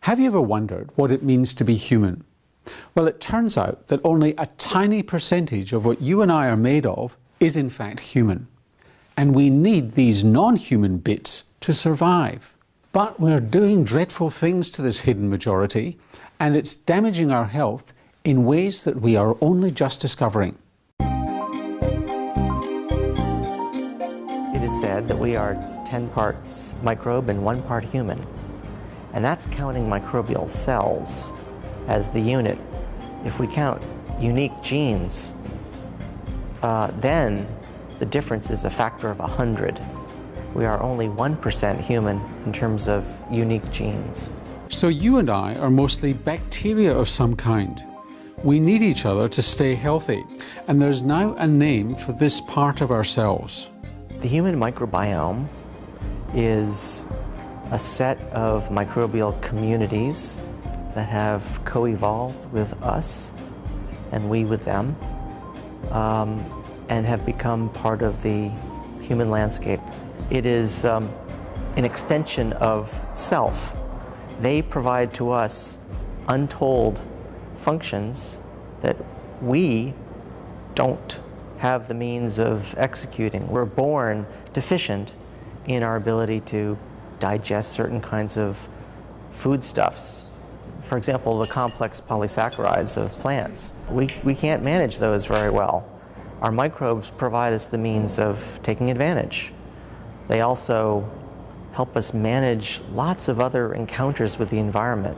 Have you ever wondered what it means to be human? Well, it turns out that only a tiny percentage of what you and I are made of is in fact human. And we need these non-human bits to survive. But we're doing dreadful things to this hidden majority, and it's damaging our health in ways that we are only just discovering. It is said that we are 10 parts microbe and 1 part human. And that's counting microbial cells as the unit. If we count unique genes, then the difference is a factor of 100. We are only 1% human in terms of unique genes. So you and I are mostly bacteria of some kind. We need each other to stay healthy, and there's now a name for this part of ourselves. The human microbiome is a set of microbial communities that have co-evolved with us and we with them, and have become part of the human landscape. It is an extension of self. They provide to us untold functions that we don't have the means of executing. We're born deficient in our ability to digest certain kinds of foodstuffs. For example, the complex polysaccharides of plants. We can't manage those very well. Our microbes provide us the means of taking advantage. They also help us manage lots of other encounters with the environment.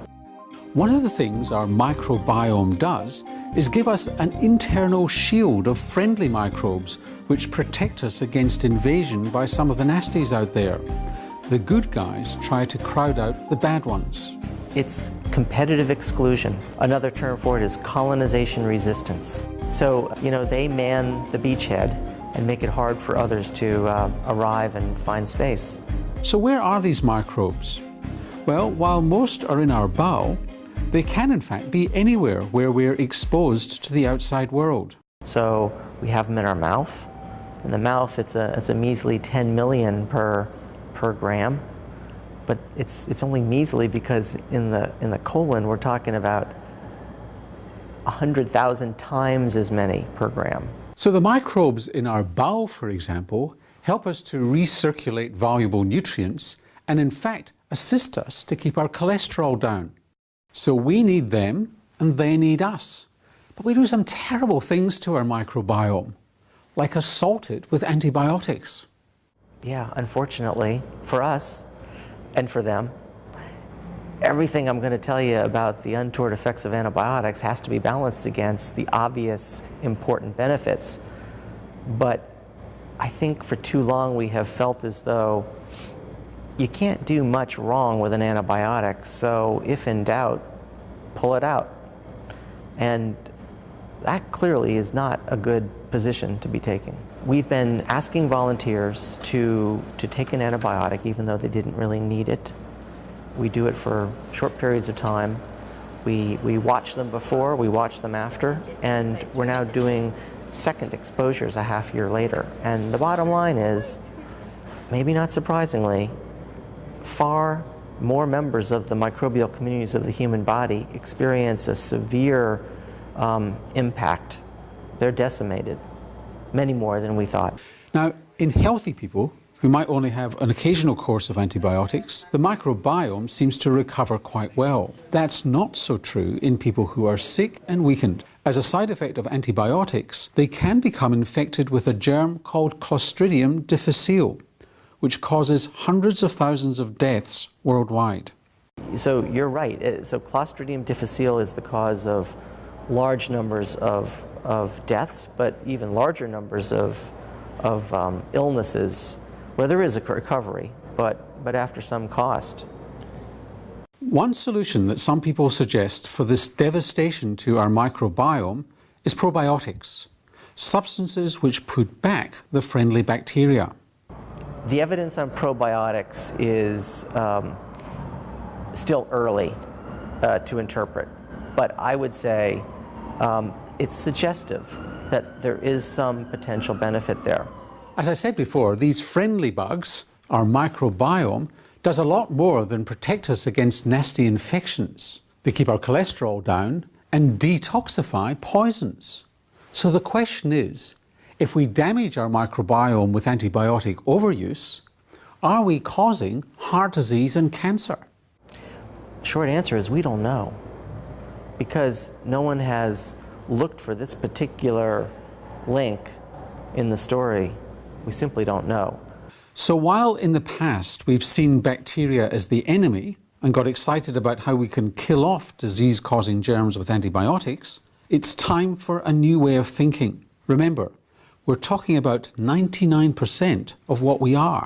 One of the things our microbiome does is give us an internal shield of friendly microbes which protect us against invasion by some of the nasties out there. The good guys try to crowd out the bad ones. It's competitive exclusion. Another term for it is colonization resistance. So, they man the beachhead and make it hard for others to arrive and find space. So where are these microbes? Well, while most are in our bowel, they can in fact be anywhere where we're exposed to the outside world. So we have them in our mouth. In the mouth, it's a measly 10 million per gram, but it's only measly because in the colon we're talking about 100,000 times as many per gram. So the microbes in our bowel, for example, help us to recirculate valuable nutrients and in fact assist us to keep our cholesterol down. So we need them and they need us. But we do some terrible things to our microbiome, like assault it with antibiotics. Yeah, unfortunately, for us and for them, everything I'm going to tell you about the untoward effects of antibiotics has to be balanced against the obvious important benefits. But I think for too long we have felt as though you can't do much wrong with an antibiotic, so if in doubt, pull it out. And that clearly is not a good position to be taking. We've been asking volunteers to take an antibiotic even though they didn't really need it. We do it for short periods of time. We watch them before, we watch them after, and we're now doing second exposures a half year later. And the bottom line is, maybe not surprisingly, far more members of the microbial communities of the human body experience a severe impact. They're decimated, many more than we thought. Now, in healthy people who might only have an occasional course of antibiotics, the microbiome seems to recover quite well. That's not so true in people who are sick and weakened. As a side effect of antibiotics, they can become infected with a germ called Clostridium difficile, which causes hundreds of thousands of deaths worldwide. So you're right. So Clostridium difficile is the cause of large numbers of deaths, but even larger numbers of illnesses where there is a recovery, but after some cost. One solution that some people suggest for this devastation to our microbiome is probiotics, substances which put back the friendly bacteria. The evidence on probiotics is still early to interpret, but I would say it's suggestive that there is some potential benefit there. As I said before, these friendly bugs, our microbiome, does a lot more than protect us against nasty infections. They keep our cholesterol down and detoxify poisons. So the question is, if we damage our microbiome with antibiotic overuse, are we causing heart disease and cancer? Short answer is we don't know, because no one has looked for this particular link in the story. We simply don't know. So while in the past we've seen bacteria as the enemy and got excited about how we can kill off disease-causing germs with antibiotics, it's time for a new way of thinking. Remember, we're talking about 99% of what we are.